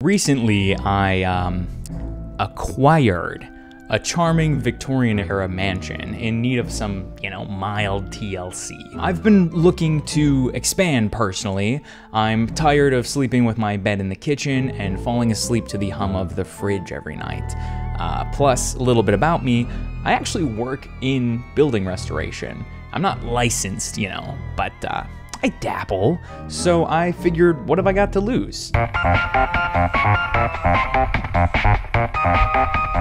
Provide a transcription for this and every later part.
Recently, I acquired a charming Victorian-era mansion in need of some, mild TLC. I've been looking to expand personally. I'm tired of sleeping with my bed in the kitchen and falling asleep to the hum of the fridge every night. Plus, a little bit about me, I actually work in building restoration. I'm not licensed, but I dabble, so I figured, what have I got to lose?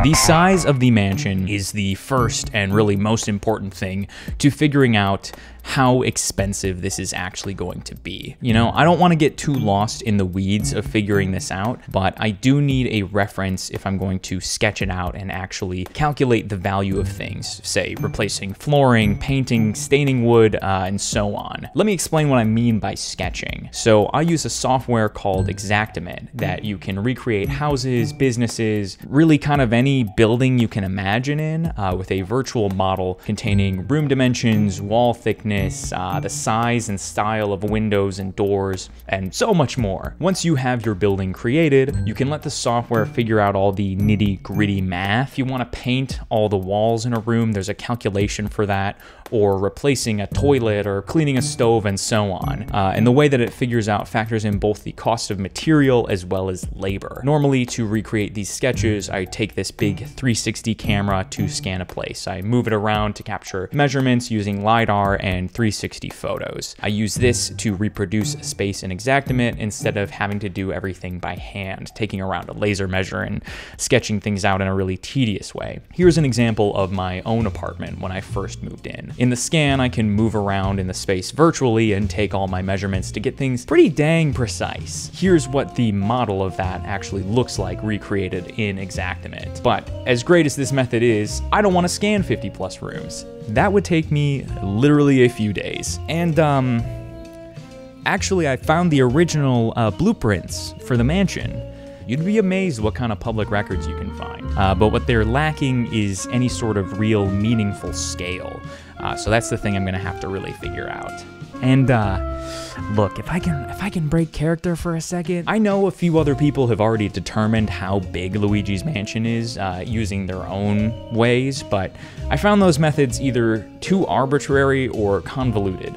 The size of the mansion is the first and really most important thing to figuring out how expensive this is actually going to be. I don't want to get too lost in the weeds of figuring this out, but I do need a reference if I'm going to sketch it out and actually calculate the value of things, say replacing flooring, painting, staining wood, and so on. Let me explain what I mean by sketching. So I use a software called Xactimate that you can recreate houses, businesses, really kind of any building you can imagine in with a virtual model containing room dimensions, wall thickness, the size and style of windows and doors, and so much more. Once you have your building created, you can let the software figure out all the nitty-gritty math. If you want to paint all the walls in a room, there's a calculation for that, or replacing a toilet or cleaning a stove and so on. And the way that it figures out factors in both the cost of material as well as labor. Normally, to recreate these sketches, I take this big 360 camera to scan a place. I move it around to capture measurements using LiDAR and 360 photos. I use this to reproduce a space in Xactimate instead of having to do everything by hand, taking around a laser measure and sketching things out in a really tedious way. Here's an example of my own apartment when I first moved in. In the scan, I can move around in the space virtually and take all my measurements to get things pretty dang precise. Here's what the model of that actually looks like recreated in Xactimate. But as great as this method is, I don't want to scan 50 plus rooms. That would take me literally a few days. And actually I found the original blueprints for the mansion. You'd be amazed what kind of public records you can find. But what they're lacking is any sort of real meaningful scale. So that's the thing I'm gonna have to really figure out. And look, if I can break character for a second, I know a few other people have already determined how big Luigi's mansion is using their own ways, but I found those methods either too arbitrary or convoluted.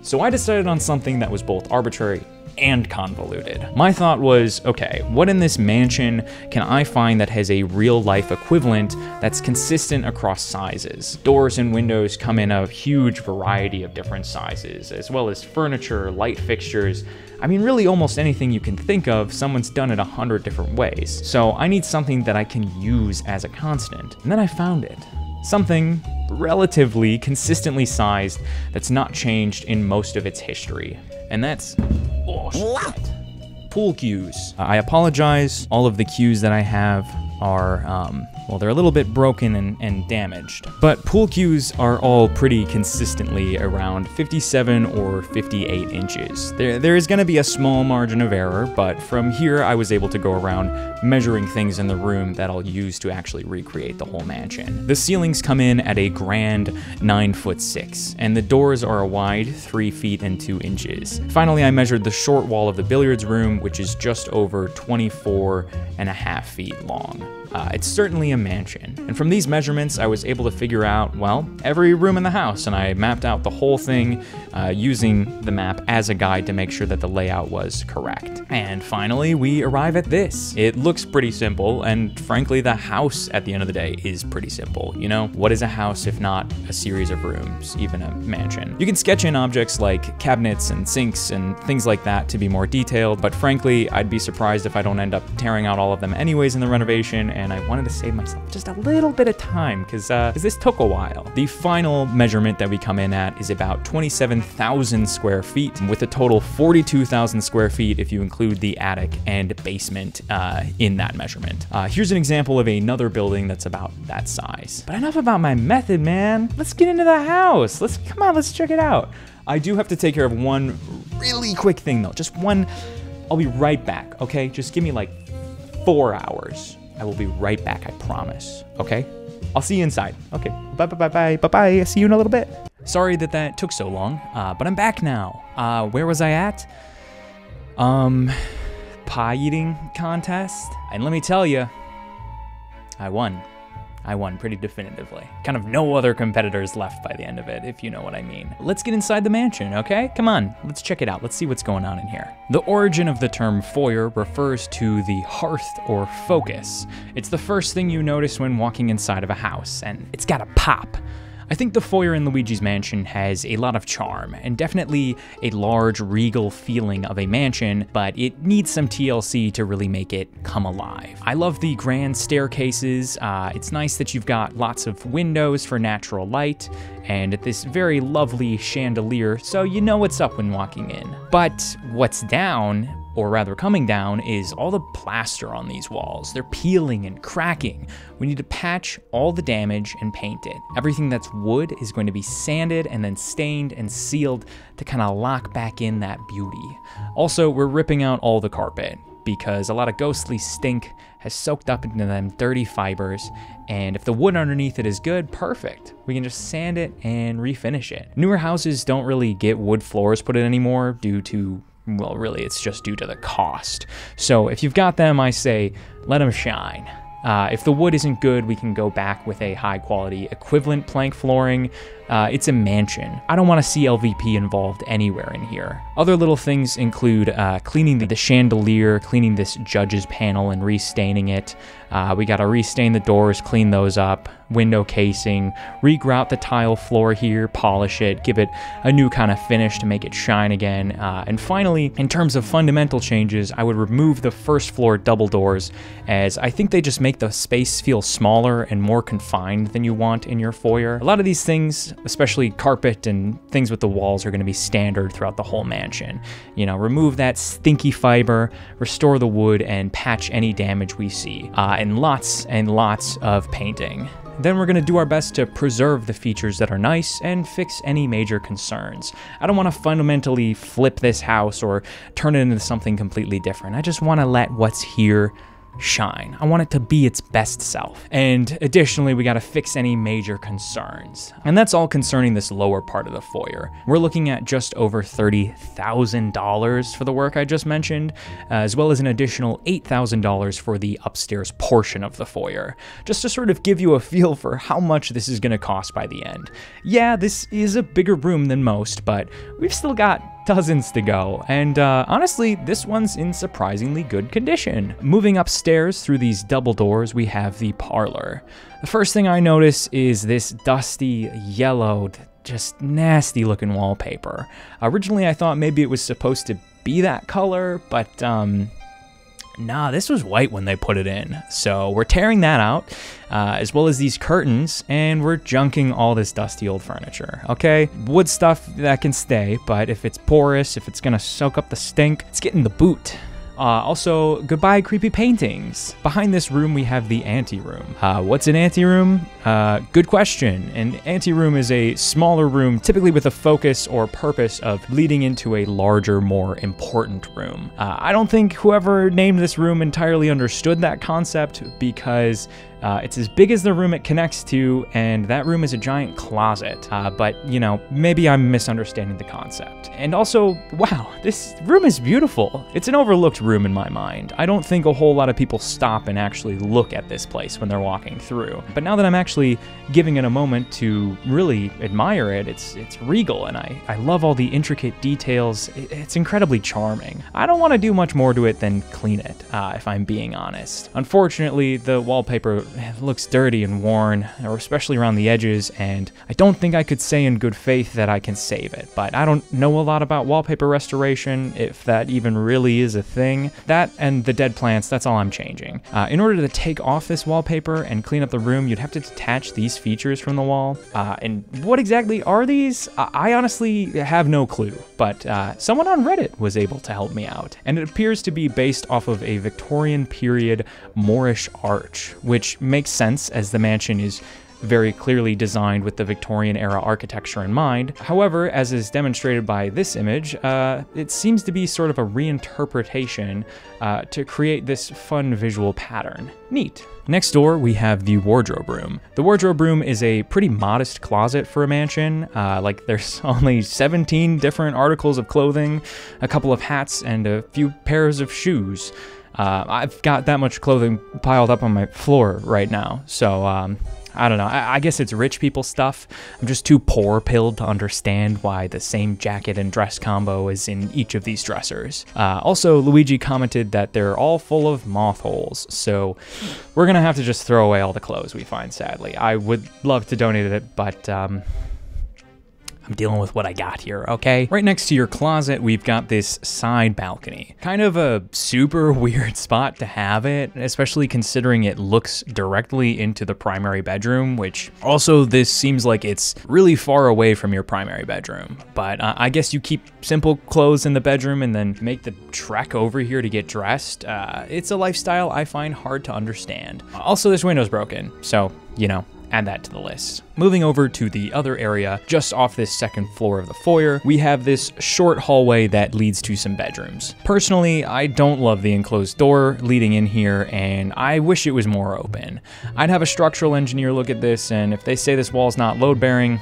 So I decided on something that was both arbitrary and convoluted. My thought was, okay, what in this mansion can I find that has a real-life equivalent that's consistent across sizes? Doors and windows come in a huge variety of different sizes, as well as furniture, light fixtures. I mean, really almost anything you can think of, someone's done it 100 different ways. So I need something that I can use as a constant. And then I found it. Something relatively consistently sized that's not changed in most of its history. And that's, oh shit, pool cues. I apologize, all of the cues that I have are, well, they're a little bit broken and damaged. But pool cues are all pretty consistently around 57 or 58 inches. There is gonna be a small margin of error, but from here I was able to go around measuring things in the room that I'll use to actually recreate the whole mansion. The ceilings come in at a grand 9'6", and the doors are a wide 3 feet and 2 inches. Finally, I measured the short wall of the billiards room, which is just over 24.5 feet long. It's certainly a mansion. And from these measurements, I was able to figure out, well, every room in the house, and I mapped out the whole thing using the map as a guide to make sure that the layout was correct. And finally, we arrive at this. It looks pretty simple, and frankly, the house at the end of the day is pretty simple. What is a house if not a series of rooms, even a mansion? You can sketch in objects like cabinets and sinks and things like that to be more detailed, but frankly, I'd be surprised if I don't end up tearing out all of them anyways in the renovation, and I wanted to save myself just a little bit of time because this took a while. The final measurement that we come in at is about 27,000 square feet, with a total 42,000 square feet if you include the attic and basement in that measurement. Here's an example of another building that's about that size. But enough about my method, man. Let's get into the house. Come on, let's check it out. I do have to take care of one really quick thing though, just one. I'll be right back, okay? Just give me like 4 hours. I will be right back, I promise, okay? I'll see you inside. Okay, bye-bye. See you in a little bit. Sorry that took so long, but I'm back now. Where was I at? pie eating contest. And let me tell you, I won. I won pretty definitively. Kind of no other competitors left by the end of it, if you know what I mean. Let's get inside the mansion, okay? Come on, let's check it out. Let's see what's going on in here. The origin of the term foyer refers to the hearth or focus. It's the first thing you notice when walking inside of a house, and it's got a pop. I think the foyer in Luigi's mansion has a lot of charm, and definitely a large, regal feeling of a mansion, but it needs some TLC to really make it come alive. I love the grand staircases. It's nice that you've got lots of windows for natural light, and this very lovely chandelier, so you know what's up when walking in. But what's down, or rather coming down, is all the plaster on these walls. They're peeling and cracking. We need to patch all the damage and paint it. Everything that's wood is going to be sanded and then stained and sealed to kind of lock back in that beauty. Also, we're ripping out all the carpet because a lot of ghostly stink has soaked up into them dirty fibers, and if the wood underneath it is good, perfect. We can just sand it and refinish it. Newer houses don't really get wood floors put in anymore due to, well, really, it's just due to the cost. So if you've got them, I say, let them shine. If the wood isn't good, we can go back with a high quality equivalent plank flooring. It's a mansion. I don't want to see LVP involved anywhere in here. Other little things include cleaning the chandelier, cleaning this judge's panel and restaining it. We gotta restain the doors, clean those up, window casing, regrout the tile floor here, polish it, give it a new kind of finish to make it shine again. And finally, in terms of fundamental changes, I would remove the first floor double doors, as I think they just make the space feel smaller and more confined than you want in your foyer. A lot of these things, especially carpet and things with the walls, are going to be standard throughout the whole mansion. You know, remove that stinky fiber, restore the wood, and patch any damage we see. And lots of painting. Then we're going to do our best to preserve the features that are nice and fix any major concerns. I don't want to fundamentally flip this house or turn it into something completely different. I just want to let what's here shine. I want it to be its best self. And additionally, we got to fix any major concerns. And that's all concerning this lower part of the foyer. We're looking at just over $30,000 for the work I just mentioned, as well as an additional $8,000 for the upstairs portion of the foyer, just to sort of give you a feel for how much this is going to cost by the end. Yeah, this is a bigger room than most, but we've still got dozens to go, and honestly, this one's in surprisingly good condition. Moving upstairs through these double doors, we have the parlor. The first thing I notice is this dusty, yellowed, just nasty looking wallpaper. Originally, I thought maybe it was supposed to be that color, but nah, this was white when they put it in. So we're tearing that out, as well as these curtains, and we're junking all this dusty old furniture, okay? Wood stuff, that can stay, but if it's porous, if it's gonna soak up the stink, it's getting the boot. Also, goodbye creepy paintings. Behind this room, we have the anteroom. What's an anteroom? Good question. An anteroom is a smaller room, typically with a focus or purpose of leading into a larger, more important room. I don't think whoever named this room entirely understood that concept, because it's as big as the room it connects to, and that room is a giant closet. But, you know, maybe I'm misunderstanding the concept. And also, wow, this room is beautiful. It's an overlooked room in my mind. I don't think a whole lot of people stop and actually look at this place when they're walking through. But now that I'm actually giving it a moment to really admire it, it's regal, and I love all the intricate details. It's incredibly charming. I don't want to do much more to it than clean it, if I'm being honest. Unfortunately, the wallpaper looks dirty and worn, or especially around the edges, and I don't think I could say in good faith that I can save it. But I don't know a lot about wallpaper restoration, if that even really is a thing. That and the dead plants, that's all I'm changing. In order to take off this wallpaper and clean up the room, you'd have to detach these features from the wall. And what exactly are these? I honestly have no clue, but someone on Reddit was able to help me out. And it appears to be based off of a Victorian period Moorish arch, which makes sense as the mansion is very clearly designed with the Victorian era architecture in mind. However, as is demonstrated by this image, it seems to be sort of a reinterpretation to create this fun visual pattern. Neat. Next door, we have the wardrobe room. The wardrobe room is a pretty modest closet for a mansion. Like there's only 17 different articles of clothing, a couple of hats, and a few pairs of shoes. I've got that much clothing piled up on my floor right now, so I don't know. I guess it's rich people stuff. I'm just too poor-pilled to understand why the same jacket and dress combo is in each of these dressers. Also, Luigi commented that they're all full of moth holes, so we're gonna have to just throw away all the clothes we find, sadly. I would love to donate it, but I'm dealing with what I got here, okay? Right next to your closet, we've got this side balcony. Kind of a super weird spot to have it, especially considering it looks directly into the primary bedroom, which also this seems like it's really far away from your primary bedroom. But I guess you keep simple clothes in the bedroom and then make the trek over here to get dressed. It's a lifestyle I find hard to understand. Also, this window's broken, so, you know, add that to the list. Moving over to the other area, just off this second floor of the foyer, we have this short hallway that leads to some bedrooms. Personally, I don't love the enclosed door leading in here, and I wish it was more open. I'd have a structural engineer look at this, and if they say this wall's not load-bearing,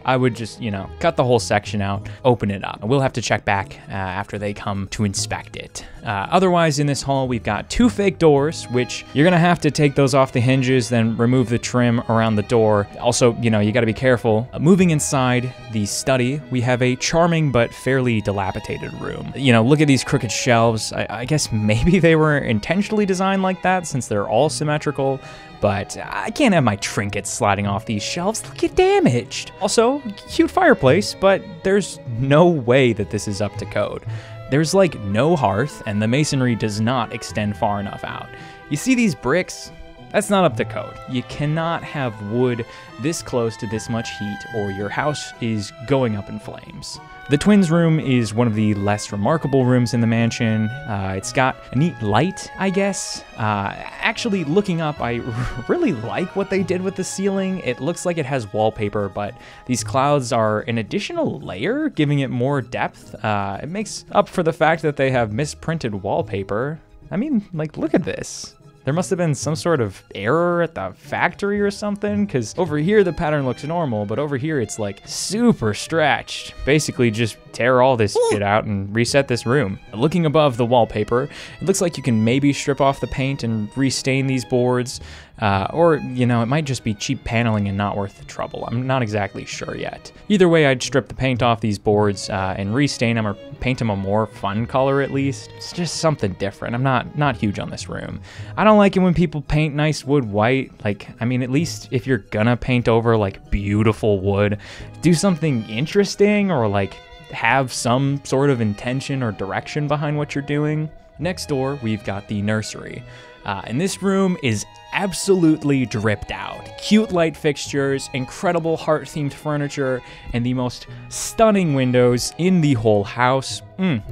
I would just, you know, cut the whole section out, open it up. We'll have to check back after they come to inspect it. Otherwise, in this hall, we've got two fake doors, which you're gonna have to take those off the hinges, then remove the trim around the door. Also, you know, you gotta be careful. Moving inside the study, we have a charming but fairly dilapidated room. You know, look at these crooked shelves. I guess maybe they were intentionally designed like that since they're all symmetrical, but I can't have my trinkets sliding off these shelves. They'll get damaged. Also, cute fireplace, but there's no way that this is up to code. There's like no hearth, and the masonry does not extend far enough out. You see these bricks? That's not up to code. You cannot have wood this close to this much heat, or your house is going up in flames. The twins' room is one of the less remarkable rooms in the mansion. It's got a neat light, I guess. Actually, looking up, I really like what they did with the ceiling. It looks like it has wallpaper, but these clouds are an additional layer, giving it more depth. It makes up for the fact that they have misprinted wallpaper. I mean, like, look at this. There must have been some sort of error at the factory or something, because over here the pattern looks normal, but over here it's like super stretched. Basically just tear all this shit out and reset this room. Looking above the wallpaper, it looks like you can maybe strip off the paint and restain these boards, or, you know, it might just be cheap paneling and not worth the trouble. I'm not exactly sure yet. Either way, I'd strip the paint off these boards and restain them or paint them a more fun color at least. It's just something different. I'm not huge on this room. I don't like it when people paint nice wood white. Like, I mean, at least if you're gonna paint over like beautiful wood, do something interesting or like have some sort of intention or direction behind what you're doing. Next door, we've got the nursery. And this room is absolutely dripped out. Cute light fixtures, incredible heart-themed furniture, and the most stunning windows in the whole house.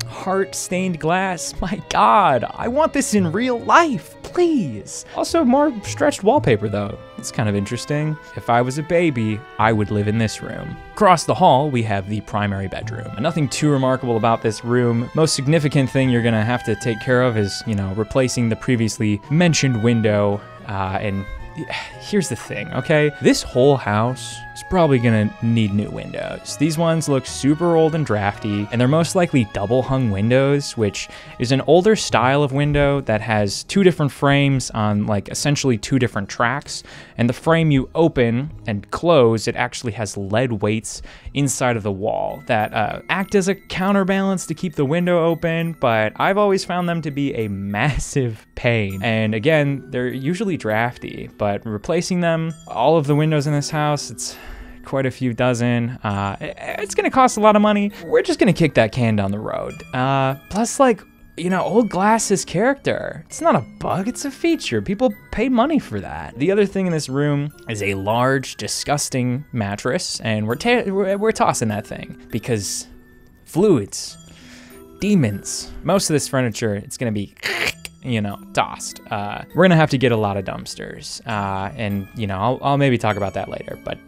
Heart-stained glass. My God, I want this in real life, please. Also, more stretched wallpaper though. It's kind of interesting. If I was a baby, I would live in this room. Across the hall, we have the primary bedroom. Nothing too remarkable about this room. Most significant thing you're gonna have to take care of is, you know, replacing the previously mentioned window. And here's the thing, okay? This whole house is probably gonna need new windows. These ones look super old and drafty, and they're most likely double hung windows, which is an older style of window that has two different frames on like essentially two different tracks. And the frame you open and close, it actually has lead weights inside of the wall that act as a counterbalance to keep the window open, but I've always found them to be a massive pain. And again, they're usually drafty, but replacing them, all of the windows in this house, it's quite a few dozen. It's gonna cost a lot of money. We're just gonna kick that can down the road. Plus, like, you know, old glass is character. It's not a bug, it's a feature. People pay money for that. The other thing in this room is a large, disgusting mattress, and we're tossing that thing because fluids, demons. Most of this furniture, it's gonna be tossed. We're gonna have to get a lot of dumpsters, and I'll maybe talk about that later. But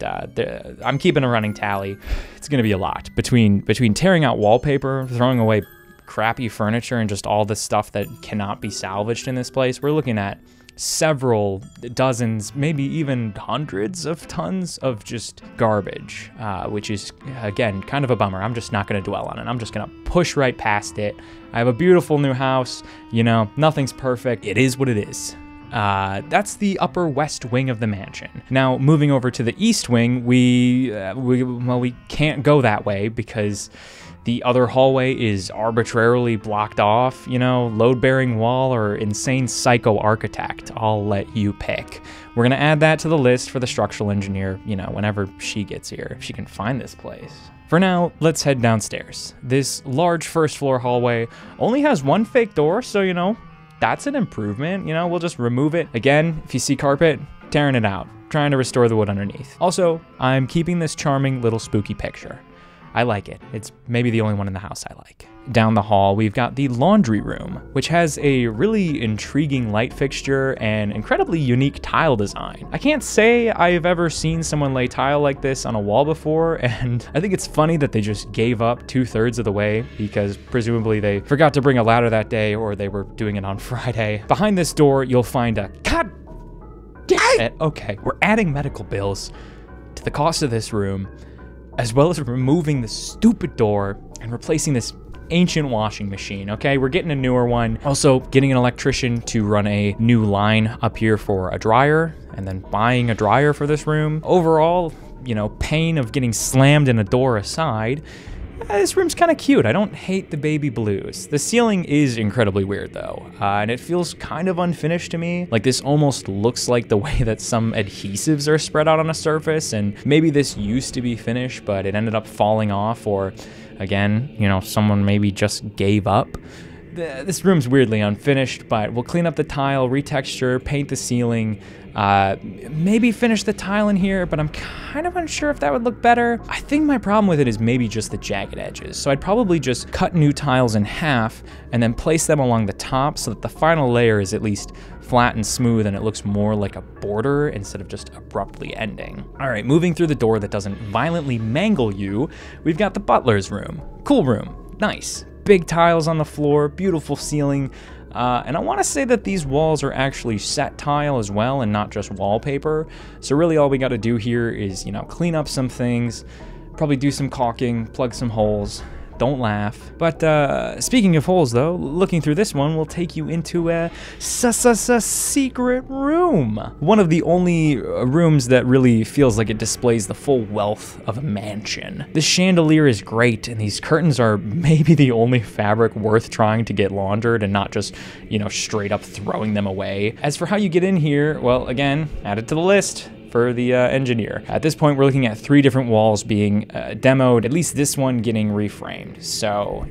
I'm keeping a running tally. It's gonna be a lot between tearing out wallpaper, throwing away crappy furniture, and just all the stuff that cannot be salvaged in this place. We're looking at several dozens, maybe even hundreds of tons of just garbage, which is, again, kind of a bummer. I'm just not going to dwell on it. I'm just going to push right past it. I have a beautiful new house. Nothing's perfect. It is what it is. That's the upper west wing of the mansion. Now, moving over to the east wing, we can't go that way because the other hallway is arbitrarily blocked off, load-bearing wall or insane psycho architect. I'll let you pick. We're gonna add that to the list for the structural engineer, whenever she gets here, if she can find this place. For now, let's head downstairs. This large first floor hallway only has one fake door, so, that's an improvement. We'll just remove it. Again, if you see carpet, tearing it out, trying to restore the wood underneath. Also, I'm keeping this charming little spooky picture. I like it. It's maybe the only one in the house I like. Down the hall, we've got the laundry room, which has a really intriguing light fixture and incredibly unique tile design. I can't say I've ever seen someone lay tile like this on a wall before, and I think it's funny that they just gave up 2/3 of the way because presumably they forgot to bring a ladder that day or they were doing it on Friday. Behind this door, you'll find a Okay, we're adding medical bills to the cost of this room, as well as removing the stupid door and replacing this ancient washing machine, okay? We're getting a newer one. Also, getting an electrician to run a new line up here for a dryer, and then buying a dryer for this room. Overall, pain of getting slammed in a door aside, this room's kind of cute. I don't hate the baby blues. The ceiling is incredibly weird though, and it feels kind of unfinished to me. Like this almost looks like the way that some adhesives are spread out on a surface, and maybe this used to be finished, but it ended up falling off, or again, someone maybe just gave up. This room's weirdly unfinished, but we'll clean up the tile, retexture, paint the ceiling, maybe finish the tile in here, but I'm kind of unsure if that would look better. I think my problem with it is maybe just the jagged edges. So I'd probably just cut new tiles in half and then place them along the top so that the final layer is at least flat and smooth and it looks more like a border instead of just abruptly ending. All right, moving through the door that doesn't violently mangle you, we've got the butler's room. Cool room, nice. Big tiles on the floor, beautiful ceiling, and I want to say that these walls are actually set tile as well and not just wallpaper. So really all we got to do here is, clean up some things, probably do some caulking, plug some holes. Don't laugh. But speaking of holes though, looking through this one will take you into a secret room. One of the only rooms that really feels like it displays the full wealth of a mansion. This chandelier is great, and these curtains are maybe the only fabric worth trying to get laundered and not just, straight up throwing them away. As for how you get in here, well, again, add it to the list for the engineer. At this point, we're looking at 3 different walls being demoed, at least this one getting reframed. So,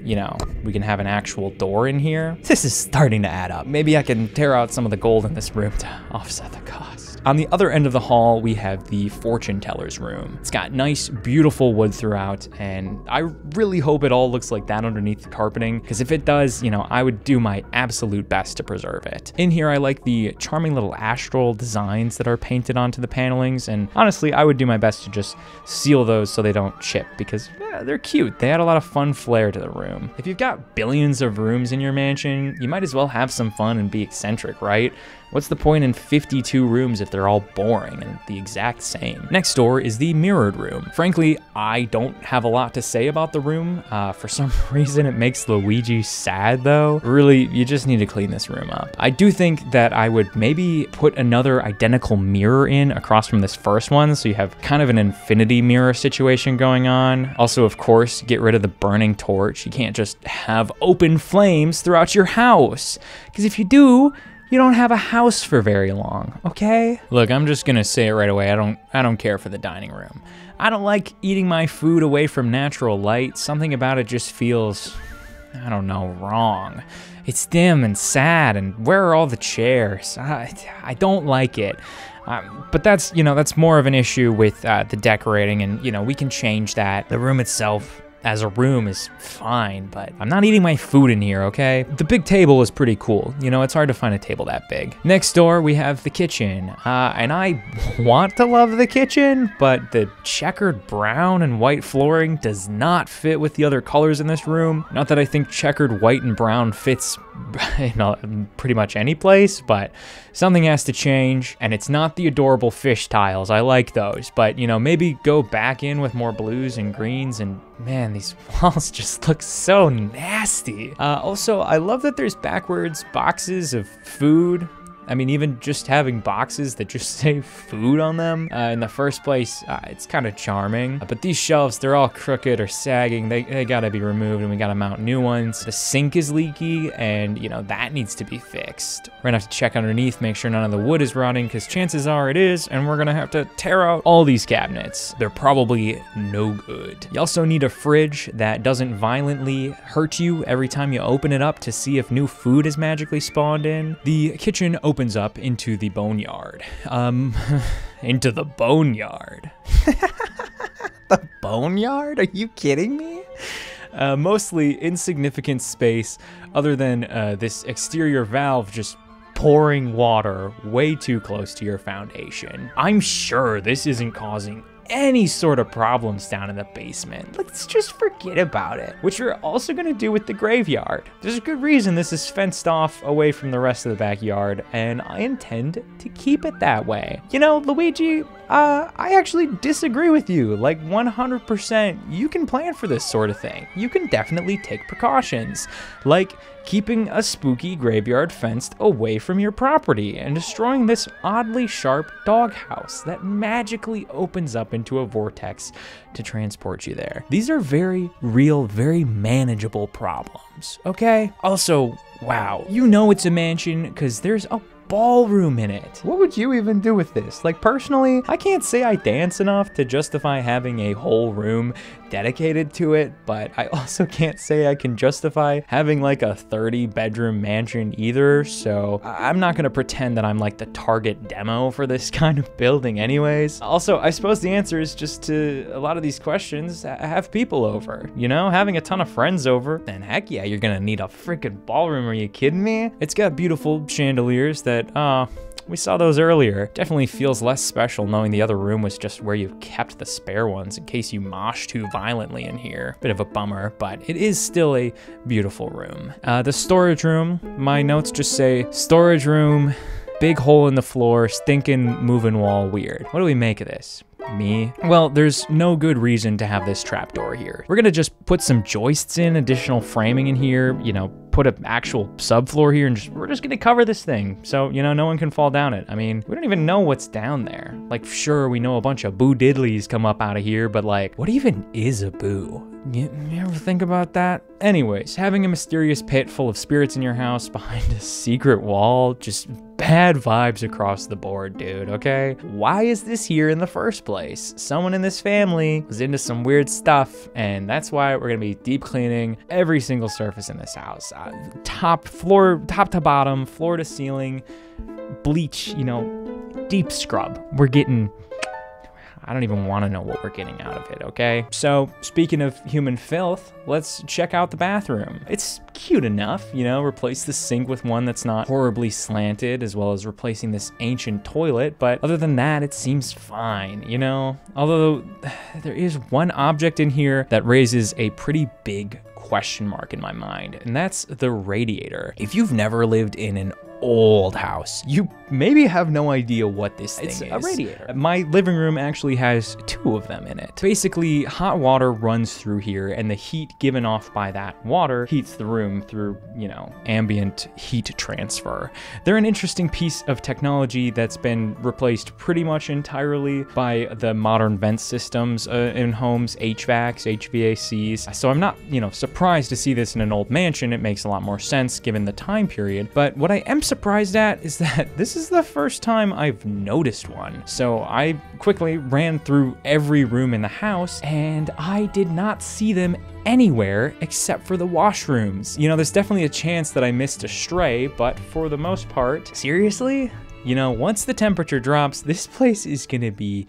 we can have an actual door in here. This is starting to add up. Maybe I can tear out some of the gold in this room to offset the cost. On the other end of the hall, we have the fortune teller's room. It's got nice, beautiful wood throughout, and I really hope it all looks like that underneath the carpeting, because if it does, I would do my absolute best to preserve it. In here, I like the charming little astral designs that are painted onto the panelings, and honestly, I would do my best to just seal those so they don't chip, because they're cute. They add a lot of fun flair to the room. If you've got billions of rooms in your mansion, you might as well have some fun and be eccentric, right? What's the point in 52 rooms if they're all boring and the exact same? Next door is the mirrored room. Frankly, I don't have a lot to say about the room. For some reason, it makes Luigi sad though. Really, you just need to clean this room up. I do think that I would maybe put another identical mirror in across from this first one, so you have kind of an infinity mirror situation going on. Also, of course, get rid of the burning torch. You can't just have open flames throughout your house, because if you do, you don't have a house for very long, okay? Look, I'm just gonna say it right away. I don't care for the dining room. I don't like eating my food away from natural light. Something about it just feels, I don't know, wrong. It's dim and sad, and where are all the chairs? I don't like it. But that's more of an issue with the decorating, and we can change that. The room itself, as a room is fine, but I'm not eating my food in here, okay? The big table is pretty cool. You know, it's hard to find a table that big. Next door, we have the kitchen. And I want to love the kitchen, but the checkered brown and white flooring does not fit with the other colors in this room. Not that I think checkered white and brown fits in pretty much any place, but something has to change, and it's not the adorable fish tiles. I like those, but you know, maybe go back in with more blues and greens, and man, these walls just look so nasty. Also, I love that there's backwards boxes of food. I mean, even just having boxes that just say food on them in the first place, it's kind of charming. But these shelves, they're all crooked or sagging. They gotta be removed, and we gotta mount new ones. The sink is leaky, and you know, that needs to be fixed. We're gonna have to check underneath, make sure none of the wood is rotting, because chances are it is, and we're gonna have to tear out all these cabinets. They're probably no good. You also need a fridge that doesn't violently hurt you every time you open it up to see if new food is magically spawned in. The kitchen opens up into the boneyard. Into the boneyard. The boneyard? Are you kidding me? Mostly insignificant space other than this exterior valve just pouring water way too close to your foundation. I'm sure this isn't causing any sort of problems down in the basement. Let's just forget about it. Which we're also gonna do with the graveyard. There's a good reason this is fenced off away from the rest of the backyard, and I intend to keep it that way. You know, Luigi, I actually disagree with you. Like 100%, you can plan for this sort of thing. You can definitely take precautions, like keeping a spooky graveyard fenced away from your property and destroying this oddly sharp doghouse that magically opens up into a vortex to transport you there. These are very real, very manageable problems, okay? Also, wow, you know it's a mansion because there's a ballroom in it. What would you even do with this? Like, personally, I can't say I dance enough to justify having a whole room dedicated to it, but I also can't say I can justify having like a 30-bedroom mansion either, so I'm not gonna pretend that I'm like the target demo for this kind of building anyways. Also, I suppose the answer is just to a lot of these questions, have people over, you know? Having a ton of friends over, then heck yeah, you're gonna need a freaking ballroom, are you kidding me? It's got beautiful chandeliers that, we saw those earlier. Definitely feels less special knowing the other room was just where you kept the spare ones in case you mosh too violently in here. Bit of a bummer, but it is still a beautiful room. The storage room, my notes just say, storage room, big hole in the floor, stinking moving wall, weird. What do we make of this? Me? Well, there's no good reason to have this trapdoor here. We're gonna just put some joists in, additional framing in here, you know, put an actual subfloor here, and we're just gonna cover this thing so, you know, no one can fall down it. I mean, we don't even know what's down there. Like, sure, we know a bunch of boo diddlies come up out of here, but like, what even is a boo? You ever think about that? Anyways, having a mysterious pit full of spirits in your house behind a secret wall, just bad vibes across the board, dude, okay? Why is this here in the first place? Someone in this family was into some weird stuff, and that's why we're gonna be deep cleaning every single surface in this house. Top to bottom, floor to ceiling, bleach, you know, deep scrub. We're getting, I don't even want to know what we're getting out of it, okay? So, speaking of human filth, let's check out the bathroom. It's cute enough, you know, replace the sink with one that's not horribly slanted, as well as replacing this ancient toilet, but other than that, it seems fine, you know? Although, there is one object in here that raises a pretty big question mark in my mind, and that's the radiator. If you've never lived in an old house, you maybe have no idea what this thing is. It's a radiator. My living room actually has two of them in it. Basically, hot water runs through here, and the heat given off by that water heats the room through, you know, ambient heat transfer. They're an interesting piece of technology that's been replaced pretty much entirely by the modern vent systems in homes, HVACs, HVACs. So I'm not, you know, surprised to see this in an old mansion. It makes a lot more sense given the time period. But what I am surprised at is that this is the first time I've noticed one. So I quickly ran through every room in the house, and I did not see them anywhere except for the washrooms. You know, there's definitely a chance that I missed a stray, but for the most part, seriously? You know, once the temperature drops, this place is gonna be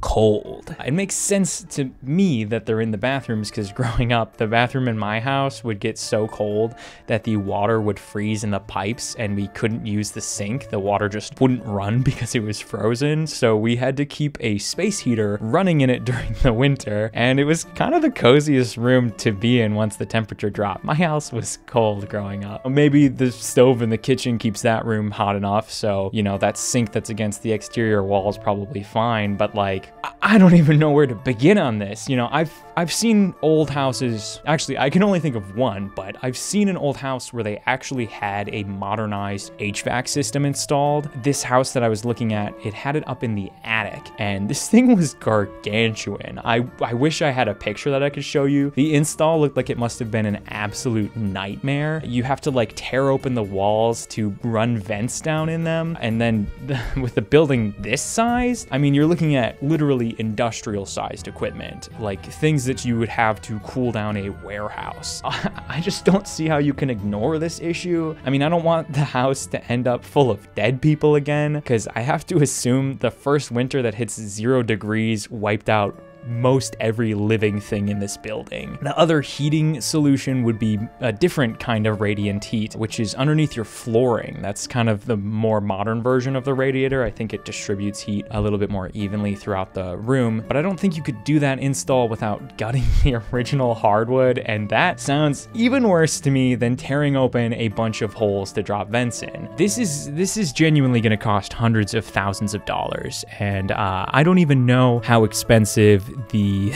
cold. It makes sense to me that they're in the bathrooms because growing up, the bathroom in my house would get so cold that the water would freeze in the pipes and we couldn't use the sink. The water just wouldn't run because it was frozen. So we had to keep a space heater running in it during the winter. And it was kind of the coziest room to be in once the temperature dropped. My house was cold growing up. Maybe the stove in the kitchen keeps that room hot enough. So, you know, that sink that's against the exterior wall is probably fine. But like, I don't even know where to begin on this. You know, I've seen old houses, actually I can only think of one, but I've seen an old house where they actually had a modernized HVAC system installed. This house that I was looking at, it had it up in the attic, and this thing was gargantuan. I wish I had a picture that I could show you. The install looked like it must have been an absolute nightmare. You have to like tear open the walls to run vents down in them, and then with the building this size, I mean, you're looking at literally industrial sized equipment, like things that you would have to cool down a warehouse. I just don't see how you can ignore this issue. I mean, I don't want the house to end up full of dead people again, because I have to assume the first winter that hits 0 degrees wiped out most every living thing in this building. The other heating solution would be a different kind of radiant heat, which is underneath your flooring. That's kind of the more modern version of the radiator. I think it distributes heat a little bit more evenly throughout the room, but I don't think you could do that install without gutting the original hardwood, and that sounds even worse to me than tearing open a bunch of holes to drop vents in. This is genuinely going to cost hundreds of thousands of dollars, and I don't even know how expensive the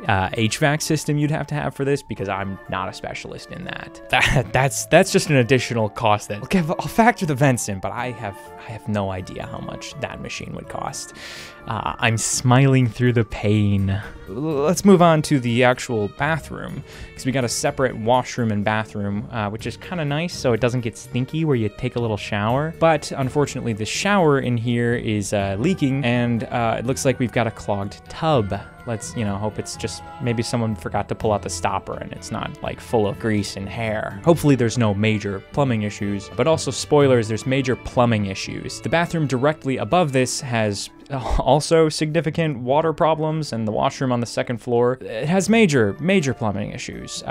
HVAC system you'd have to have for this, because I'm not a specialist in that. That's just an additional cost that, okay, I'll factor the vents in, but I have no idea how much that machine would cost. I'm smiling through the pain. Let's move on to the actual bathroom, because we got a separate washroom and bathroom, which is kind of nice, so it doesn't get stinky where you take a little shower. But unfortunately, the shower in here is leaking, and it looks like we've got a clogged tub. Let's, you know, hope it's just maybe someone forgot to pull out the stopper and it's not like full of grease and hair. Hopefully there's no major plumbing issues, but also spoilers, there's major plumbing issues. The bathroom directly above this has also significant water problems, and the washroom on the second floor, it has major plumbing issues.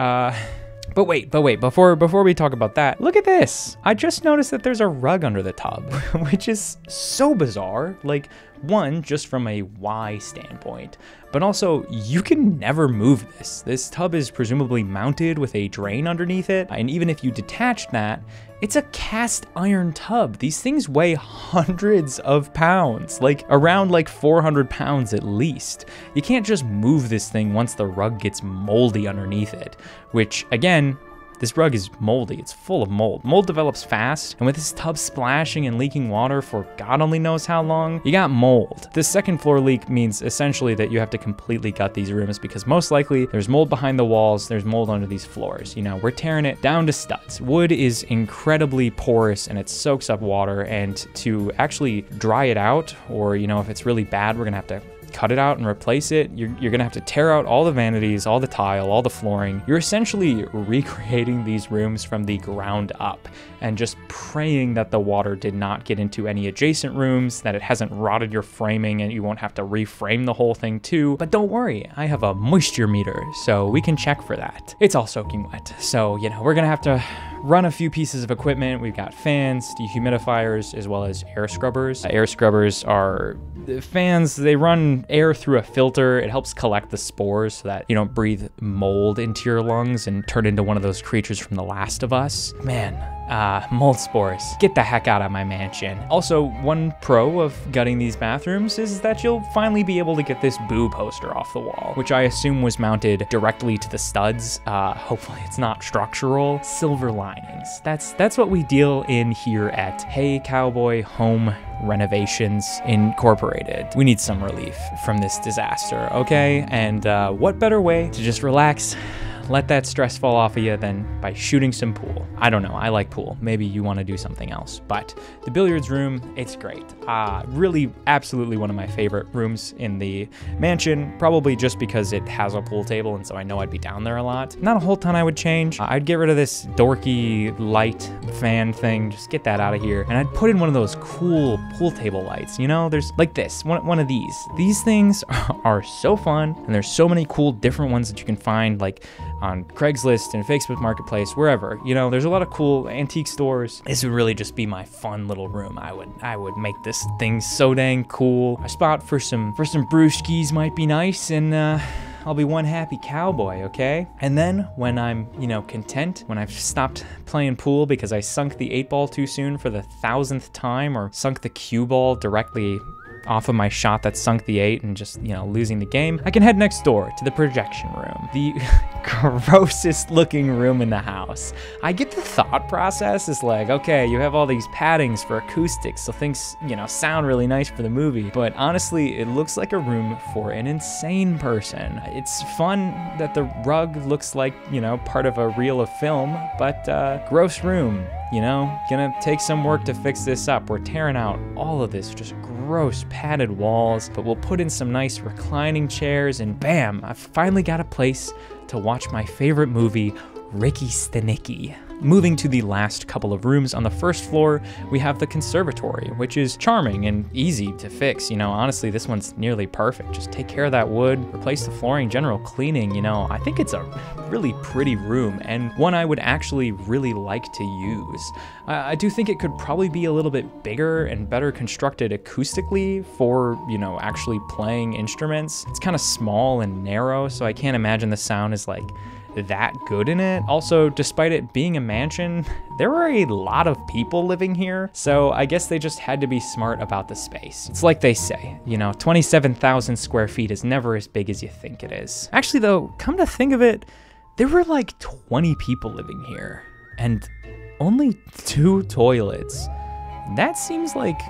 But wait, before we talk about that, look at this. I just noticed that there's a rug under the tub, which is so bizarre. Like, one, just from a why standpoint, but also you can never move this. This tub is presumably mounted with a drain underneath it, and even if you detach that, it's a cast iron tub. These things weigh hundreds of pounds, like around like 400 pounds at least. You can't just move this thing once the rug gets moldy underneath it, which again, this rug is moldy. It's full of mold. Mold develops fast, and with this tub splashing and leaking water for God only knows how long, you got mold. This second floor leak means essentially that you have to completely gut these rooms, because most likely there's mold behind the walls, there's mold under these floors. You know, we're tearing it down to studs. Wood is incredibly porous and it soaks up water, and to actually dry it out, or, you know, if it's really bad, we're gonna have to cut it out and replace it. You're gonna have to tear out all the vanities, all the tile, all the flooring. You're essentially recreating these rooms from the ground up and just praying that the water did not get into any adjacent rooms, that it hasn't rotted your framing and you won't have to reframe the whole thing too. But don't worry, I have a moisture meter, so we can check for that. It's all soaking wet, so, you know, we're gonna have to run a few pieces of equipment. We've got fans, dehumidifiers, as well as air scrubbers. Air scrubbers are fans. They run air through a filter. It helps collect the spores so that you don't breathe mold into your lungs and turn into one of those creatures from The Last of Us. Man, mold spores. Get the heck out of my mansion. Also, one pro of gutting these bathrooms is that you'll finally be able to get this boo poster off the wall, which I assume was mounted directly to the studs. Hopefully it's not structural. Silver linings. That's what we deal in here at Hey Cowboy Home Renovations Incorporated. We need some relief from this disaster, okay? And what better way to just relax, let that stress fall off of you than by shooting some pool. I don't know, I like pool. Maybe you want to do something else. But the billiards room, it's great. Really, absolutely one of my favorite rooms in the mansion, probably just because it has a pool table, and so I know I'd be down there a lot. Not a whole ton I would change. I'd get rid of this dorky light fan thing, just get that out of here, and I'd put in one of those cool pool table lights. You know, there's like this, one of these. These things are so fun, and there's so many cool different ones that you can find, like on Craigslist and Facebook Marketplace, wherever. You know, there's a lot of cool antique stores. This would really just be my fun little room. I would make this thing so dang cool. A spot for some brewskis might be nice, and I'll be one happy cowboy, okay? And then when I'm, you know, content, when I've stopped playing pool because I sunk the 8-ball too soon for the 1000th time, or sunk the cue ball directly off of my shot that sunk the 8 and just, you know, losing the game, I can head next door to the projection room, the grossest looking room in the house. I get the thought process is like, okay, you have all these paddings for acoustics, so things, you know, sound really nice for the movie, but honestly, it looks like a room for an insane person. It's fun that the rug looks like, you know, part of a reel of film, but gross room. You know, gonna take some work to fix this up. We're tearing out all of this just gross padded walls, but we'll put in some nice reclining chairs, and bam, I've finally got a place to watch my favorite movie, Ricky Stenicki. Moving to the last couple of rooms on the first floor, we have the conservatory, which is charming and easy to fix. You know, honestly, this one's nearly perfect. Just take care of that wood, replace the flooring, general cleaning. You know, I think it's a really pretty room, and one I would actually really like to use. I do think it could probably be a little bit bigger and better constructed acoustically for, you know, actually playing instruments. It's kind of small and narrow, so I can't imagine the sound is like that good in it. Also, despite it being a mansion, there are a lot of people living here, so I guess they just had to be smart about the space. It's like they say, you know, 27,000 square feet is never as big as you think it is. Actually though, come to think of it, there were like 20 people living here, and only 2 toilets. That seems like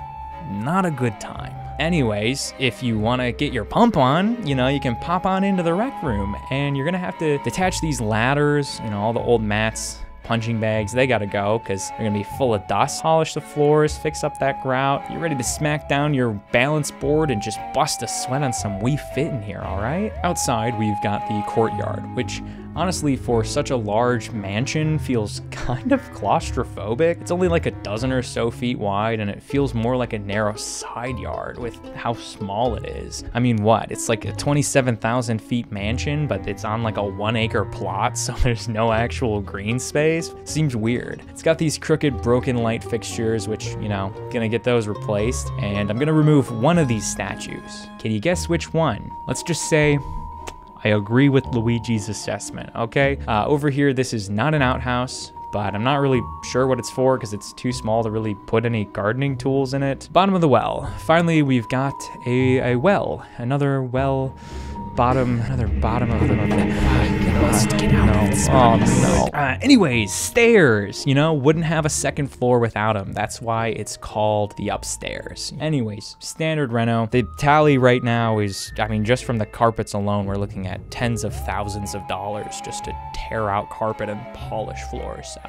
not a good time. Anyways, if you want to get your pump on, you know, you can pop on into the rec room, and you're gonna have to detach these ladders, you know, all the old mats, punching bags, they gotta go because they're gonna be full of dust. Polish the floors, fix up that grout. You're ready to smack down your balance board and just bust a sweat on some Wii Fit in here, all right? Outside, we've got the courtyard, which honestly, for such a large mansion, feels kind of claustrophobic. It's only like a dozen or so feet wide, and it feels more like a narrow side yard with how small it is. I mean, what? It's like a 27,000 feet mansion, but it's on like a 1 acre plot, so there's no actual green space. Seems weird. It's got these crooked, broken light fixtures, which, you know, gonna get those replaced, and I'm gonna remove one of these statues. Can you guess which one? Let's just say I agree with Luigi's assessment, okay? Over here, this is not an outhouse, but I'm not really sure what it's for because it's too small to really put any gardening tools in it. Bottom of the well. Finally, we've got a well, another well. Another bottom of the get out. No. Anyways, stairs, you know, wouldn't have a second floor without them. That's why it's called the upstairs. Anyways, standard reno. The tally right now is, I mean, just from the carpets alone, we're looking at tens of thousands of dollars just to tear out carpet and polish floors.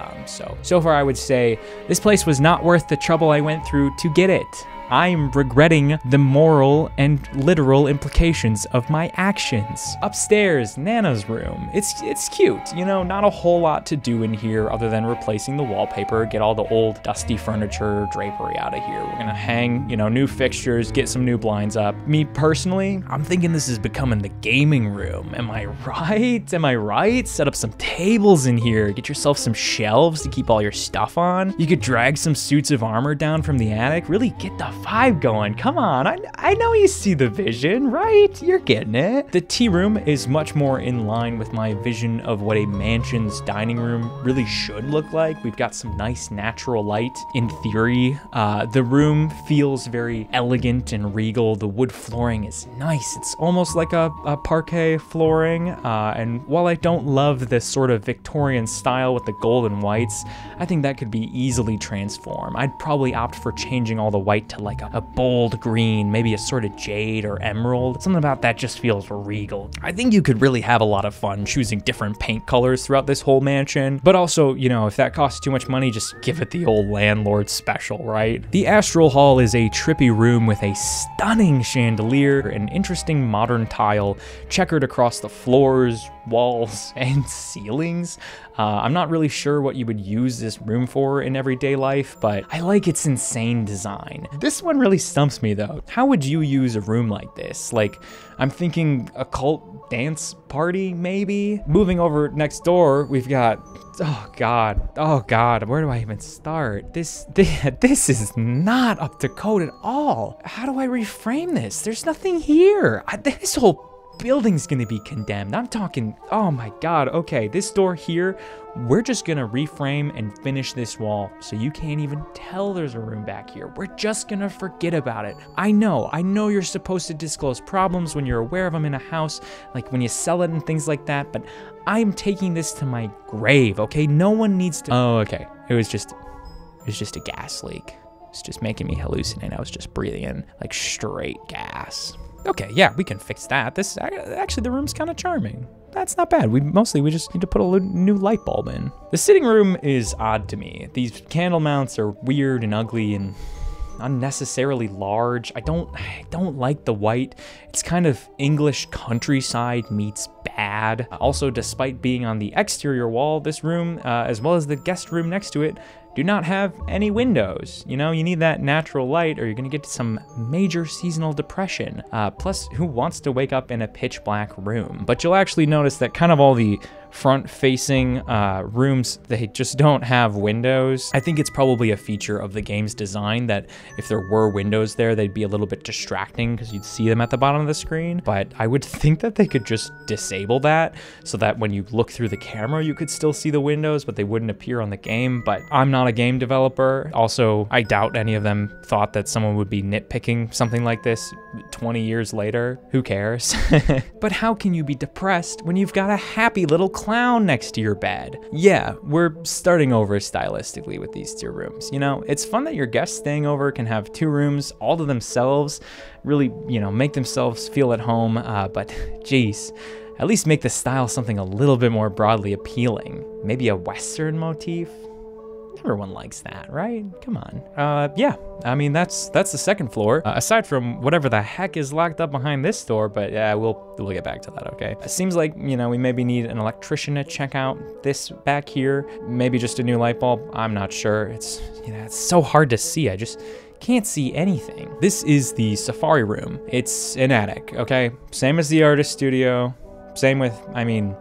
So far I would say this place was not worth the trouble I went through to get it. I'm regretting the moral and literal implications of my actions. Upstairs, Nana's room. It's cute, you know, not a whole lot to do in here other than replacing the wallpaper, get all the old dusty furniture, drapery out of here. We're gonna hang, you know, new fixtures, get some new blinds up. Me personally, I'm thinking this is becoming the gaming room. Am I right? Am I right? Set up some tables in here, get yourself some shelves to keep all your stuff on. You could drag some suits of armor down from the attic, really get the vibe going. Come on, I know you see the vision, right? You're getting it. The tea room is much more in line with my vision of what a mansion's dining room really should look like. We've got some nice natural light in theory. The room feels very elegant and regal. The wood flooring is nice. It's almost like a parquet flooring. And while I don't love this sort of Victorian style with the gold and whites, I think that could be easily transformed. I'd probably opt for changing all the white to like a bold green, maybe a sort of jade or emerald. Something about that just feels regal. I think you could really have a lot of fun choosing different paint colors throughout this whole mansion, but also, you know, if that costs too much money, just give it the old landlord special, right? The Astral Hall is a trippy room with a stunning chandelier, an interesting modern tile checkered across the floors, walls, and ceilings. I'm not really sure what you would use this room for in everyday life, but I like its insane design. This one really stumps me though. How would you use a room like this? Like, I'm thinking occult dance party, maybe? Moving over next door, we've got, oh God, where do I even start? This is not up to code at all. How do I reframe this? There's nothing here. This whole building's gonna be condemned. I'm talking, oh my God, okay, this door here, we're just gonna reframe and finish this wall so you can't even tell there's a room back here. We're just gonna forget about it. I know you're supposed to disclose problems when you're aware of them in a house, like when you sell it and things like that, but I'm taking this to my grave, okay? No one needs to, oh, okay, it was just a gas leak. It's just making me hallucinate. I was just breathing in like straight gas. Okay, yeah, we can fix that. This, actually, the room's kind of charming. That's not bad. We just need to put a new light bulb in. The sitting room is odd to me. These candle mounts are weird and ugly and unnecessarily large. I don't like the white. It's kind of English countryside meets bad. Also, despite being on the exterior wall, this room, as well as the guest room next to it, do not have any windows. You know, you need that natural light or you're gonna get some major seasonal depression. Plus, who wants to wake up in a pitch black room? But you'll actually notice that kind of all the front-facing rooms, they just don't have windows. I think it's probably a feature of the game's design that if there were windows there, they'd be a little bit distracting because you'd see them at the bottom of the screen. But I would think that they could just disable that so that when you look through the camera, you could still see the windows, but they wouldn't appear on the game. But I'm not a game developer. Also, I doubt any of them thought that someone would be nitpicking something like this 20 years later. Who cares? But how can you be depressed when you've got a happy little clown next to your bed? Yeah, we're starting over stylistically with these two rooms. You know, it's fun that your guests staying over can have two rooms all to themselves, really, you know, make themselves feel at home, but geez, at least make the style something a little bit more broadly appealing. Maybe a Western motif? Everyone likes that, right? Come on. Yeah, I mean, that's the second floor, aside from whatever the heck is locked up behind this door, but yeah, we'll get back to that, okay? It seems like, you know, we maybe need an electrician to check out this back here, maybe just a new light bulb, I'm not sure. It's, you know, it's so hard to see, I just can't see anything. This is the safari room. It's an attic, okay? Same as the artist studio, same with, I mean,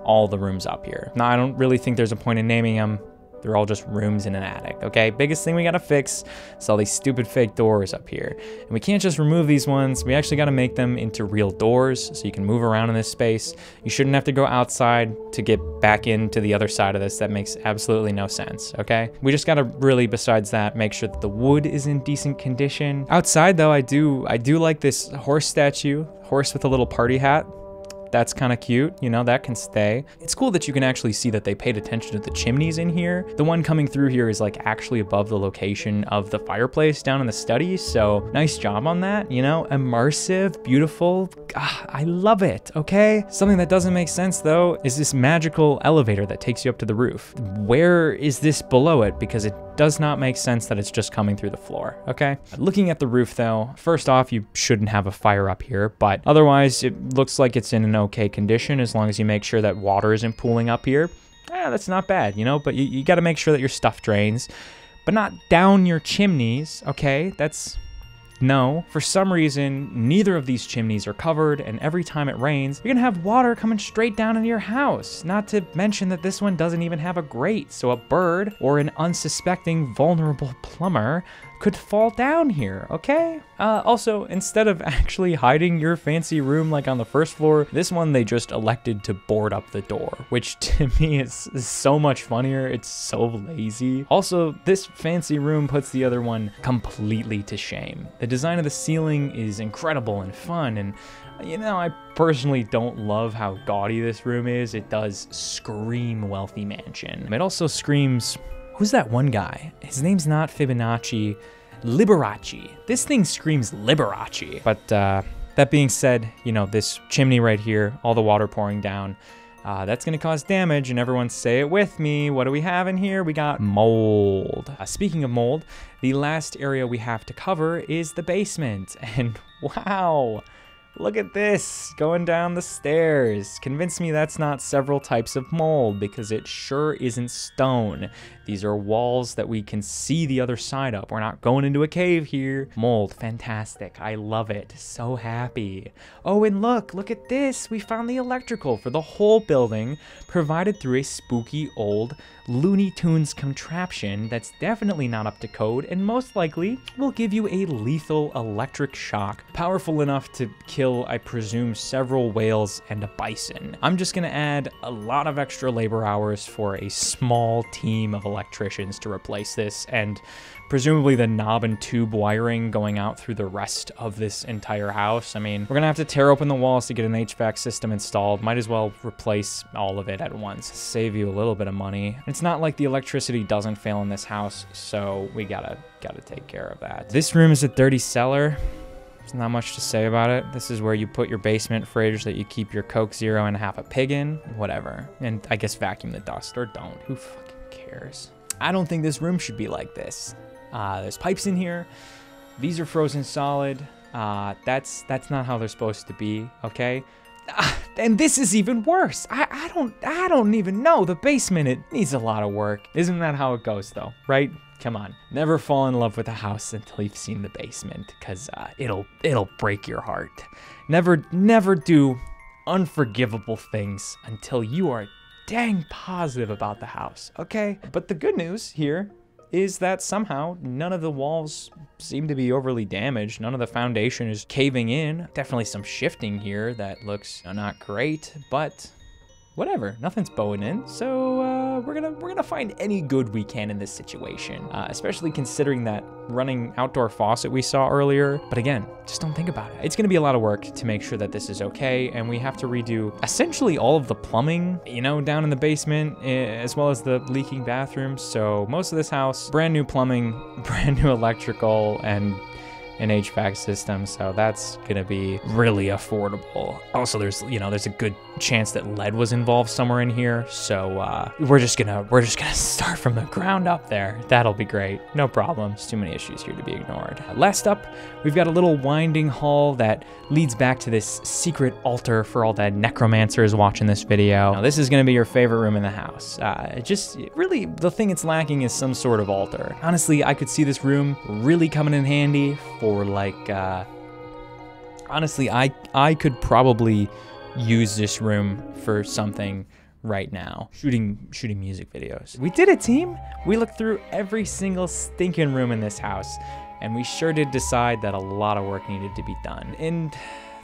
all the rooms up here. Now, I don't really think there's a point in naming them. They're all just rooms in an attic, okay? Biggest thing we gotta fix is all these stupid fake doors up here. And we can't just remove these ones. We actually gotta make them into real doors so you can move around in this space. You shouldn't have to go outside to get back into the other side of this. That makes absolutely no sense, okay? We just gotta really, besides that, make sure that the wood is in decent condition. Outside though, I do like this horse statue, horse with a little party hat. That's kind of cute, you know, that can stay. It's cool that you can actually see that they paid attention to the chimneys in here. The one coming through here is like actually above the location of the fireplace down in the study, so nice job on that, you know, immersive, beautiful. I love it, okay? Something that doesn't make sense though is this magical elevator that takes you up to the roof. Where is this below it? Because it does not make sense that it's just coming through the floor, okay? Looking at the roof though, first off, you shouldn't have a fire up here, but otherwise it looks like it's in an okay condition as long as you make sure that water isn't pooling up here. That's not bad, you know, but you gotta make sure that your stuff drains, but not down your chimneys, okay? No, for some reason, neither of these chimneys are covered, and every time it rains, you're gonna have water coming straight down into your house. Not to mention that this one doesn't even have a grate, so a bird or an unsuspecting vulnerable plumber could fall down here, okay? Also, instead of actually hiding your fancy room like on the first floor, this one they just elected to board up the door, which to me is so much funnier. It's so lazy. Also, this fancy room puts the other one completely to shame. The design of the ceiling is incredible and fun, and you know, I personally don't love how gaudy this room is. It does scream wealthy mansion. It also screams, who's that one guy? His name's not Fibonacci. Liberace. This thing screams Liberace. But that being said, you know, this chimney right here, all the water pouring down, that's gonna cause damage, and everyone say it with me. What do we have in here? We got mold. Speaking of mold, the last area we have to cover is the basement. And wow, look at this, going down the stairs. Convince me that's not several types of mold, because it sure isn't stone. These are walls that we can see the other side of. We're not going into a cave here. Mold, fantastic. I love it. So happy. Oh, and look at this. We found the electrical for the whole building, provided through a spooky old Looney Tunes contraption that's definitely not up to code, and most likely will give you a lethal electric shock, powerful enough to kill, I presume, several whales and a bison. I'm just gonna add a lot of extra labor hours for a small team of electricians to replace this, and presumably the knob and tube wiring going out through the rest of this entire house. I mean, we're gonna have to tear open the walls to get an HVAC system installed. Might as well replace all of it at once. Save you a little bit of money. It's not like the electricity doesn't fail in this house, so we gotta take care of that. This room is a dirty cellar. There's not much to say about it. This is where you put your basement fridge that you keep your Coke Zero and half a pig in. Whatever. And I guess vacuum the dust, or don't. Who fucking cares? I don't think this room should be like this. There's pipes in here. These are frozen solid. That's not how they're supposed to be, okay? And this is even worse. I don't even know. The basement, it needs a lot of work. Isn't that how it goes though, right? Come on. Never fall in love with a house until you've seen the basement, because it'll break your heart. Never do unforgivable things until you are dang positive about the house, okay? But the good news here is that somehow none of the walls seem to be overly damaged. None of the foundation is caving in. Definitely some shifting here that looks not great, but whatever, nothing's bowing in. So we're gonna find any good we can in this situation, especially considering that running outdoor faucet we saw earlier. But again, just don't think about it. It's gonna be a lot of work to make sure that this is okay, and we have to redo essentially all of the plumbing, you know, down in the basement, as well as the leaking bathrooms. So most of this house, brand new plumbing, brand new electrical, and an HVAC system, so that's gonna be really affordable. Also, there's a good chance that lead was involved somewhere in here, so we're just gonna start from the ground up there. That'll be great. No problems. Too many issues here to be ignored. Last up, we've got a little winding hall that leads back to this secret altar for all the necromancers watching this video. Now, this is gonna be your favorite room in the house. Really, the thing it's lacking is some sort of altar. Honestly, I could see this room really coming in handy for like, honestly, I could probably use this room for something right now. Shooting music videos. We did it, team! We looked through every single stinking room in this house, and we sure did decide that a lot of work needed to be done. In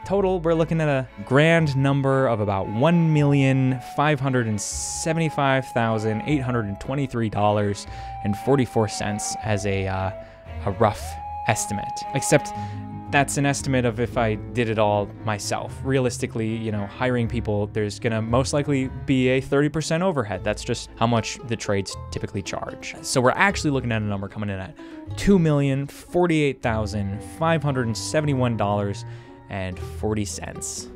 total, we're looking at a grand number of about $1,575,823.44 as a rough estimate. Except that's an estimate of if I did it all myself. Realistically, you know, hiring people, there's gonna most likely be a 30% overhead. That's just how much the trades typically charge. So we're actually looking at a number coming in at $2,048,571.40.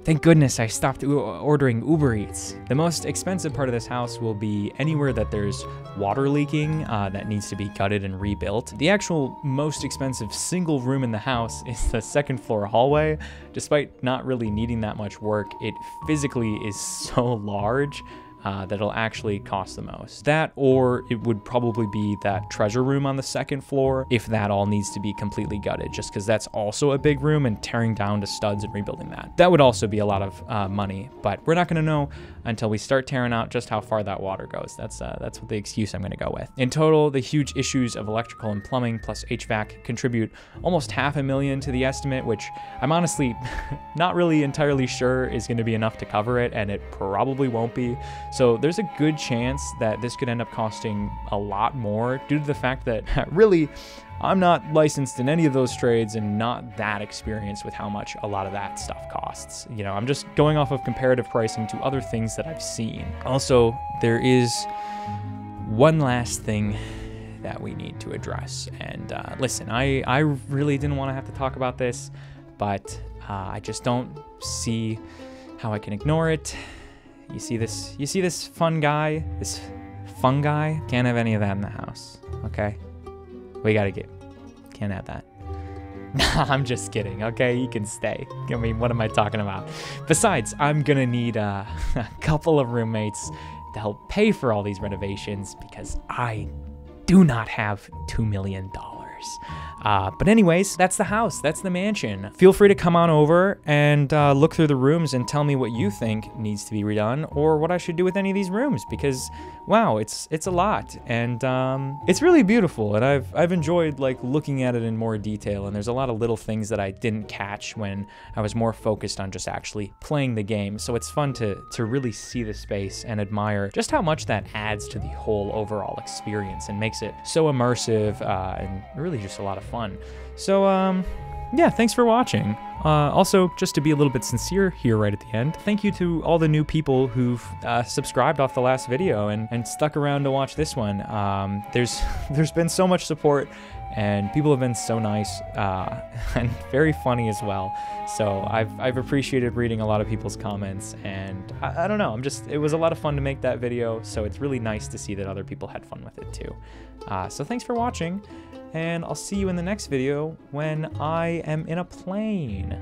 Thank goodness I stopped ordering Uber Eats. The most expensive part of this house will be anywhere that there's water leaking that needs to be gutted and rebuilt. The actual most expensive single room in the house is the second floor hallway. Despite not really needing that much work, it physically is so large that'll actually cost the most. That, or it would probably be that treasure room on the second floor, if that all needs to be completely gutted, just because that's also a big room, and tearing down to studs and rebuilding that. That would also be a lot of money, but we're not gonna know until we start tearing out just how far that water goes. That's what the excuse I'm gonna go with. In total, the huge issues of electrical and plumbing plus HVAC contribute almost $500,000 to the estimate, which I'm honestly not really entirely sure is gonna be enough to cover it, and it probably won't be. So there's a good chance that this could end up costing a lot more due to the fact that really, I'm not licensed in any of those trades and not that experienced with how much a lot of that stuff costs. You know, I'm just going off of comparative pricing to other things that I've seen. Also, there is one last thing that we need to address. And listen, I really didn't want to have to talk about this, but I just don't see how I can ignore it. You see this fun guy, this fungi? Can't have any of that in the house, okay? Can't have that. Nah, I'm just kidding, okay? You can stay. I mean, what am I talking about? Besides, I'm gonna need a couple of roommates to help pay for all these renovations because I do not have $2 million. But anyways, that's the house, that's the mansion. Feel free to come on over and look through the rooms and tell me what you think needs to be redone or what I should do with any of these rooms because, wow, it's a lot. And it's really beautiful and I've enjoyed like looking at it in more detail, and there's a lot of little things that I didn't catch when I was more focused on just actually playing the game. So it's fun to really see the space and admire just how much that adds to the whole overall experience and makes it so immersive and really just a lot of fun. So yeah, thanks for watching. Also, just to be a little bit sincere here right at the end, thank you to all the new people who've subscribed off the last video and stuck around to watch this one. There's been so much support, and people have been so nice and very funny as well. So I've appreciated reading a lot of people's comments, and I don't know, it was a lot of fun to make that video, so it's really nice to see that other people had fun with it too. So thanks for watching, and I'll see you in the next video when I am in a plane.